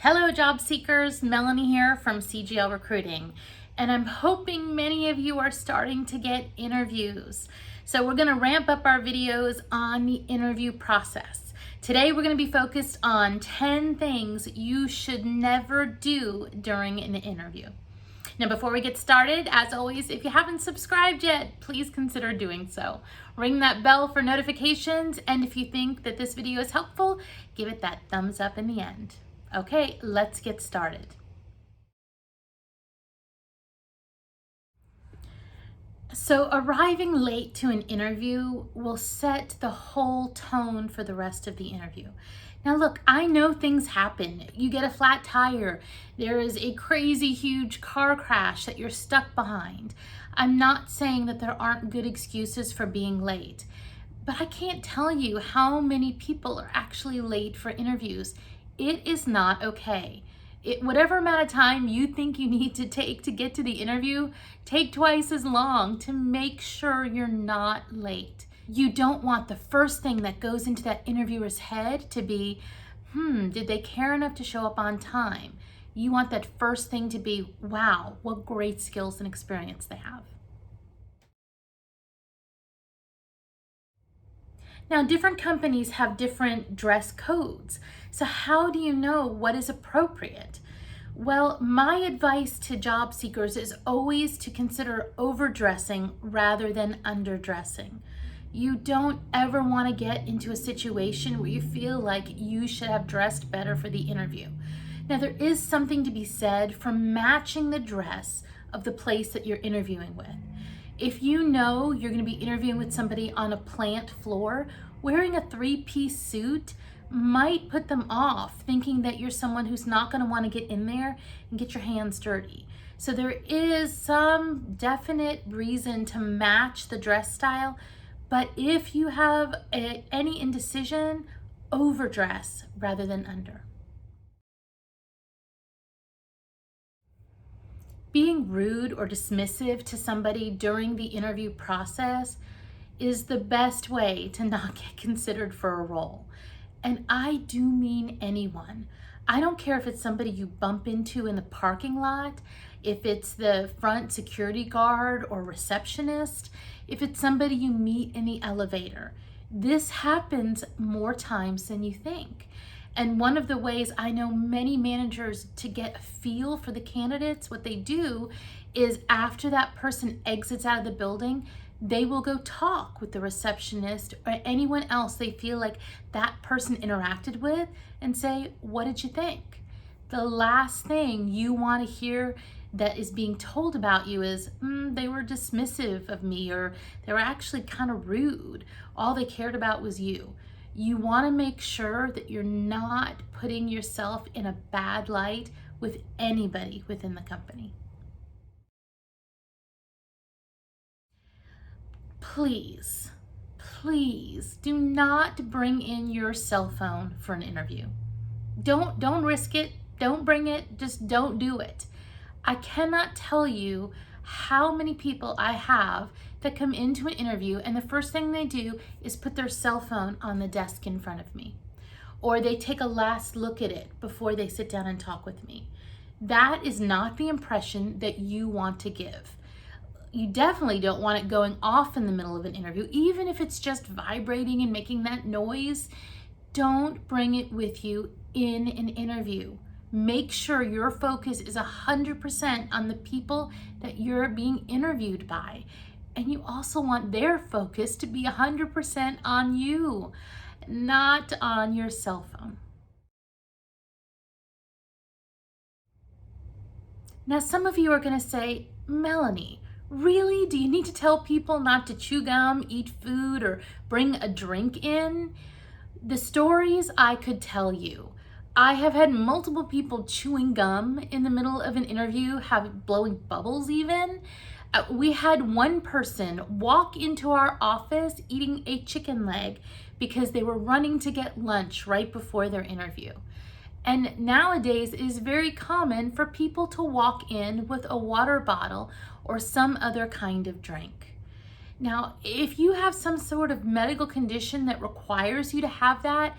Hello job seekers, Melanie here from CGL Recruiting, and I'm hoping many of you are starting to get interviews. So we're going to ramp up our videos on the interview process. Today we're going to be focused on 10 things you should never do during an interview. Now before we get started, as always, if you haven't subscribed yet, please consider doing so. Ring that bell for notifications, and if you think that this video is helpful, give it that thumbs up in the end. Okay, let's get started. So arriving late to an interview will set the whole tone for the rest of the interview. Now look, I know things happen. You get a flat tire, there is a crazy huge car crash that you're stuck behind. I'm not saying that there aren't good excuses for being late, but I can't tell you how many people are actually late for interviews. It is not okay. Whatever amount of time you think you need to take to get to the interview, take twice as long to make sure you're not late. You don't want the first thing that goes into that interviewer's head to be, did they care enough to show up on time? You want that first thing to be, wow, what great skills and experience they have. Now, different companies have different dress codes. So how do you know what is appropriate? Well, my advice to job seekers is always to consider overdressing rather than underdressing. You don't ever want to get into a situation where you feel like you should have dressed better for the interview. Now, there is something to be said for matching the dress of the place that you're interviewing with. If you know you're going to be interviewing with somebody on a plant floor, wearing a three-piece suit might put them off, thinking that you're someone who's not going to want to get in there and get your hands dirty. So there is some definite reason to match the dress style, but if you have any indecision, overdress rather than under. Being rude or dismissive to somebody during the interview process is the best way to not get considered for a role. And I do mean anyone. I don't care if it's somebody you bump into in the parking lot, if it's the front security guard or receptionist, if it's somebody you meet in the elevator. This happens more times than you think. And one of the ways I know many managers to get a feel for the candidates, what they do is after that person exits out of the building, they will go talk with the receptionist or anyone else they feel like that person interacted with and say, what did you think? The last thing you want to hear that is being told about you is, they were dismissive of me, or they were actually kind of rude. All they cared about was you. You want to make sure that you're not putting yourself in a bad light with anybody within the company. Please, please do not bring in your cell phone for an interview. Don't risk it. Don't bring it. Just don't do it. I cannot tell you how many people I have that come into an interview and the first thing they do is put their cell phone on the desk in front of me, or they take a last look at it before they sit down and talk with me. That is not the impression that you want to give. You definitely don't want it going off in the middle of an interview, even if it's just vibrating and making that noise. Don't bring it with you in an interview. Make sure your focus is 100% on the people that you're being interviewed by. And you also want their focus to be 100% on you, not on your cell phone. Now, some of you are going to say, Melanie, really? Do you need to tell people not to chew gum, eat food, or bring a drink in? The stories I could tell you. I have had multiple people chewing gum in the middle of an interview, blowing bubbles even. We had one person walk into our office eating a chicken leg because they were running to get lunch right before their interview. And nowadays it is very common for people to walk in with a water bottle or some other kind of drink. Now, if you have some sort of medical condition that requires you to have that,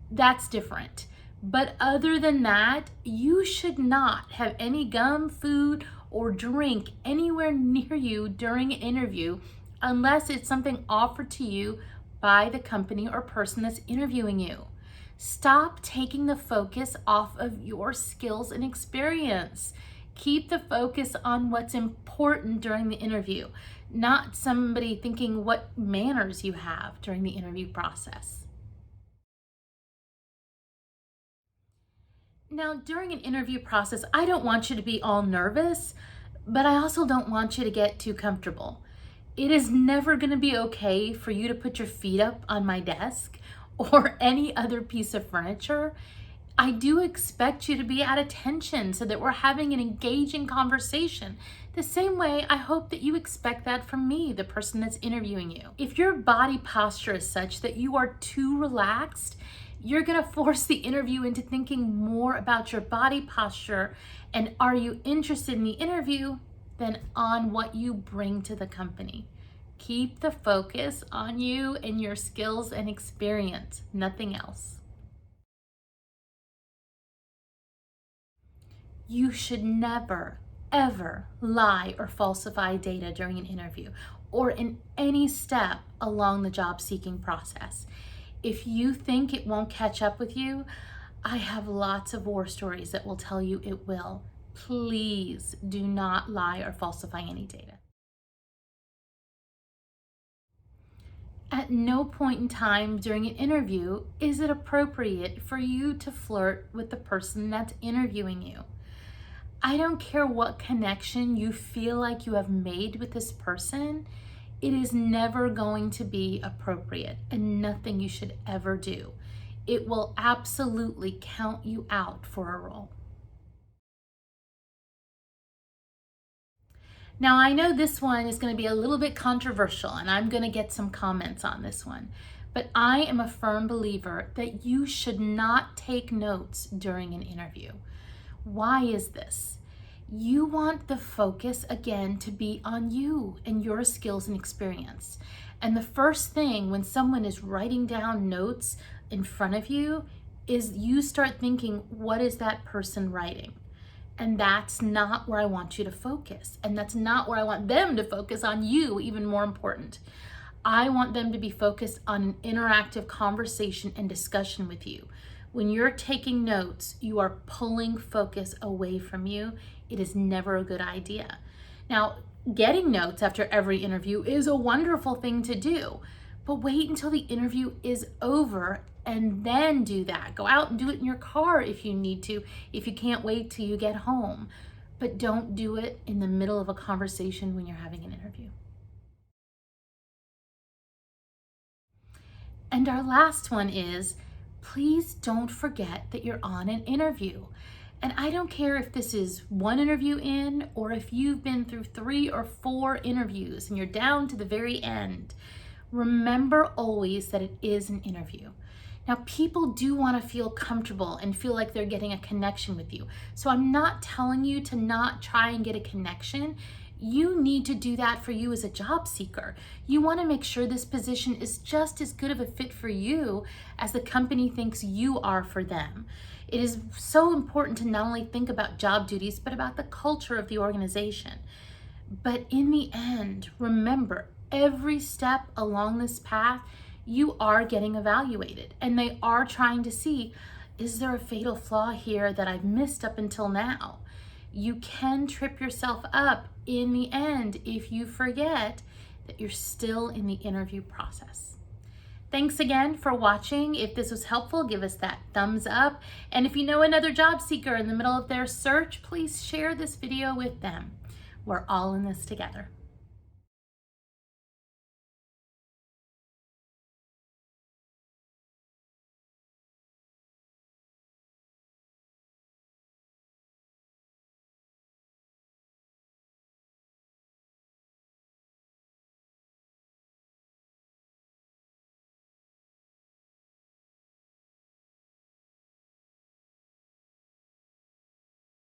that's different. But other than that, you should not have any gum, food, or drink anywhere near you during an interview unless it's something offered to you by the company or person that's interviewing you. Stop taking the focus off of your skills and experience. Keep the focus on what's important during the interview, not somebody thinking what manners you have during the interview process. Now, during an interview process, I don't want you to be all nervous, but I also don't want you to get too comfortable. It is never going to be okay for you to put your feet up on my desk or any other piece of furniture. I do expect you to be at attention so that we're having an engaging conversation. The same way I hope that you expect that from me, the person that's interviewing you. If your body posture is such that you are too relaxed, you're going to force the interview into thinking more about your body posture and are you interested in the interview than on what you bring to the company. Keep the focus on you and your skills and experience, nothing else. You should never, ever lie or falsify data during an interview or in any step along the job seeking process. If you think it won't catch up with you, I have lots of war stories that will tell you it will. Please do not lie or falsify any data. At no point in time during an interview is it appropriate for you to flirt with the person that's interviewing you. I don't care what connection you feel like you have made with this person, it is never going to be appropriate and nothing you should ever do. It will absolutely count you out for a role. Now, I know this one is going to be a little bit controversial and I'm going to get some comments on this one, but I am a firm believer that you should not take notes during an interview. Why is this? You want the focus again to be on you and your skills and experience. And the first thing when someone is writing down notes in front of you is you start thinking, what is that person writing? And that's not where I want you to focus. And that's not where I want them to focus on you, even more important. I want them to be focused on an interactive conversation and discussion with you. When you're taking notes, you are pulling focus away from you. It is never a good idea. Now, getting notes after every interview is a wonderful thing to do, but wait until the interview is over and then do that. Go out and do it in your car if you need to, if you can't wait till you get home, but don't do it in the middle of a conversation when you're having an interview. And our last one is, please don't forget that you're on an interview. And I don't care if this is one interview in or if you've been through 3 or 4 interviews and you're down to the very end. Remember always that it is an interview. Now, people do want to feel comfortable and feel like they're getting a connection with you. So I'm not telling you to not try and get a connection. You need to do that for you as a job seeker. You want to make sure this position is just as good of a fit for you as the company thinks you are for them. It is so important to not only think about job duties, but about the culture of the organization. But in the end, remember, every step along this path, you are getting evaluated and they are trying to see, is there a fatal flaw here that I've missed up until now? You can trip yourself up in the end if you forget that you're still in the interview process. Thanks again for watching. If this was helpful, give us that thumbs up. And if you know another job seeker in the middle of their search, please share this video with them. We're all in this together.